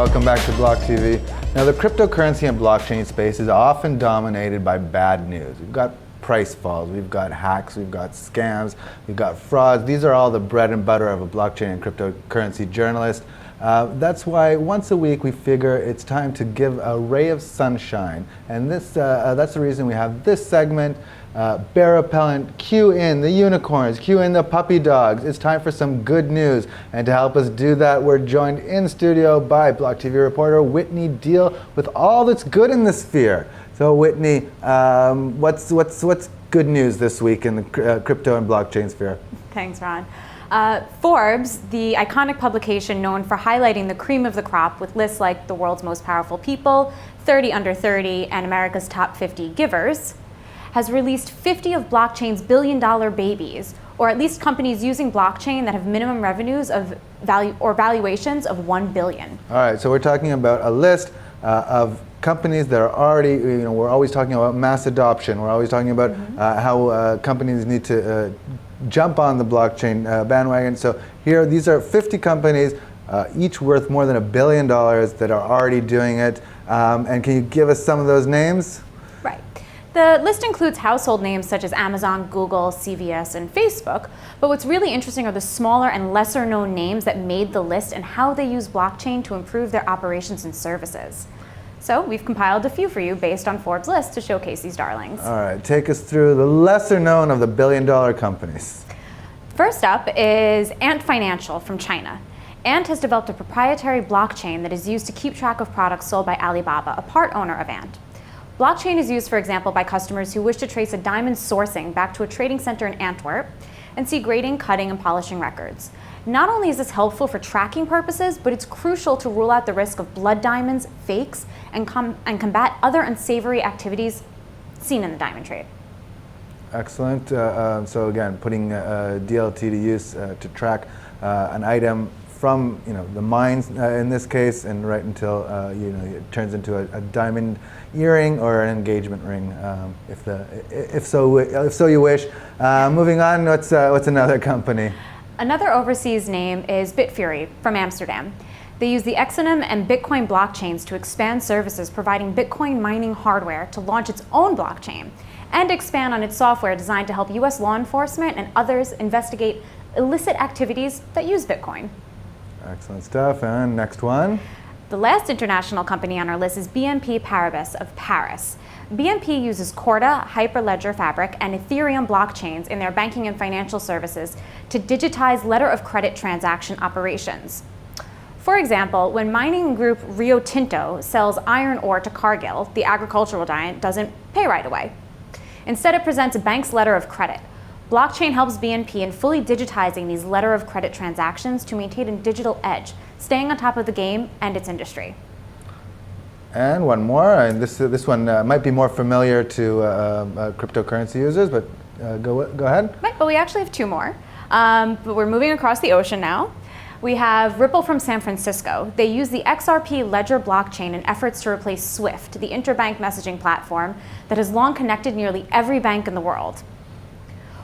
welcome back to BLOCKTV. Now, the cryptocurrency and blockchain space is often dominated by bad news. We've got price falls, we've got hacks, we've got scams, we've got frauds. These are all the bread and butter of a blockchain and cryptocurrency journalist. That's why once a week we figure it's time to give a ray of sunshine. And that's the reason we have this segment, Bear Repellent, cue in the unicorns, cue in the puppy dogs. It's time for some good news. And to help us do that, we're joined in studio by BLOCKTV reporter Whitney Deal with all that's good in the sphere. So Whitney, what's good news this week in the crypto and blockchain sphere? Thanks, Ron. Forbes, the iconic publication known for highlighting the cream of the crop with lists like the world's most powerful people, 30 under 30, and America's top 50 givers, has released 50 of blockchain's billion-dollar babies, or at least companies using blockchain that have minimum revenues of value or valuations of $1 billion. All right, so we're talking about a list of companies that are already, we're always talking about mass adoption. We're always talking about how companies need to jump on the blockchain bandwagon. So here, these are 50 companies, each worth more than $1 billion that are already doing it. And can you give us some of those names? Right. The list includes household names such as Amazon, Google, CVS, and Facebook. But what's really interesting are the smaller and lesser known names that made the list and how they use blockchain to improve their operations and services. So we've compiled a few for you based on Forbes' list to showcase these darlings. All right, take us through the lesser known of the billion-dollar companies. First up is Ant Financial from China. Ant has developed a proprietary blockchain that is used to keep track of products sold by Alibaba, a part owner of Ant. Blockchain is used, for example, by customers who wish to trace a diamond sourcing back to a trading center in Antwerp and see grading, cutting, and polishing records. Not only is this helpful for tracking purposes, but it's crucial to rule out the risk of blood diamonds, fakes, and combat other unsavory activities seen in the diamond trade. Excellent. So again, putting DLT to use to track an item from the mines in this case, and right until it turns into a diamond earring or an engagement ring, if so you wish. Moving on, what's another company? Another overseas name is Bitfury from Amsterdam. They use the Exonum and Bitcoin blockchains to expand services, providing Bitcoin mining hardware to launch its own blockchain and expand on its software designed to help US law enforcement and others investigate illicit activities that use Bitcoin. Excellent stuff. And next one. The last international company on our list is BNP Paribas of Paris. BNP uses Corda, Hyperledger Fabric, and Ethereum blockchains in their banking and financial services to digitize letter of credit transaction operations. For example, when mining group Rio Tinto sells iron ore to Cargill, the agricultural giant doesn't pay right away. Instead, it presents a bank's letter of credit. Blockchain helps BNP in fully digitizing these letter of credit transactions to maintain a digital edge, staying on top of the game and its industry. And one more, and this one might be more familiar to cryptocurrency users, but go ahead. Right, but we actually have two more. But we're moving across the ocean now. We have Ripple from San Francisco. They use the XRP Ledger blockchain in efforts to replace SWIFT, the interbank messaging platform that has long connected nearly every bank in the world.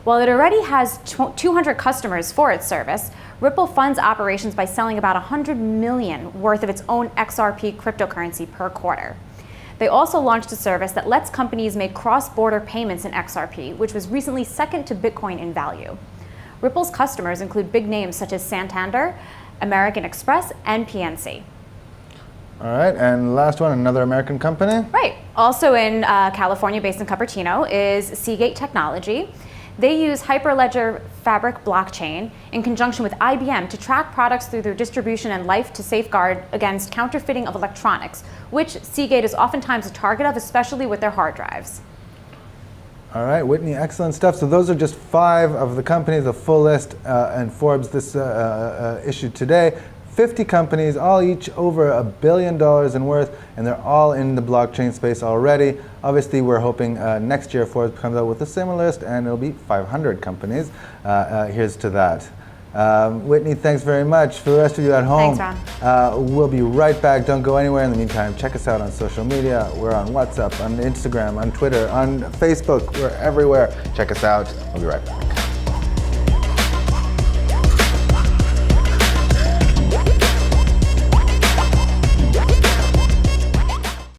While it already has 200 customers for its service, Ripple funds operations by selling about $100 million worth of its own XRP cryptocurrency per quarter. They also launched a service that lets companies make cross-border payments in XRP, which was recently second to Bitcoin in value. Ripple's customers include big names such as Santander, American Express, and PNC. All right, and last one, another American company? Right, also in California, based in Cupertino, is Seagate Technology. They use Hyperledger Fabric blockchain in conjunction with IBM to track products through their distribution and life to safeguard against counterfeiting of electronics, which Seagate is oftentimes a target of, especially with their hard drives. All right, Whitney, excellent stuff. So those are just 5 of the companies, the full list, and Forbes this issued today. 50 companies, all each over $1 billion in worth, and they're all in the blockchain space already. Obviously, we're hoping next year Forbes comes out with a similar list, and it'll be 500 companies. Here's to that. Whitney, thanks very much. For the rest of you at home, thanks, Ron. We'll be right back. Don't go anywhere. In the meantime, check us out on social media. We're on WhatsApp, on Instagram, on Twitter, on Facebook. We're everywhere. Check us out. We'll be right back.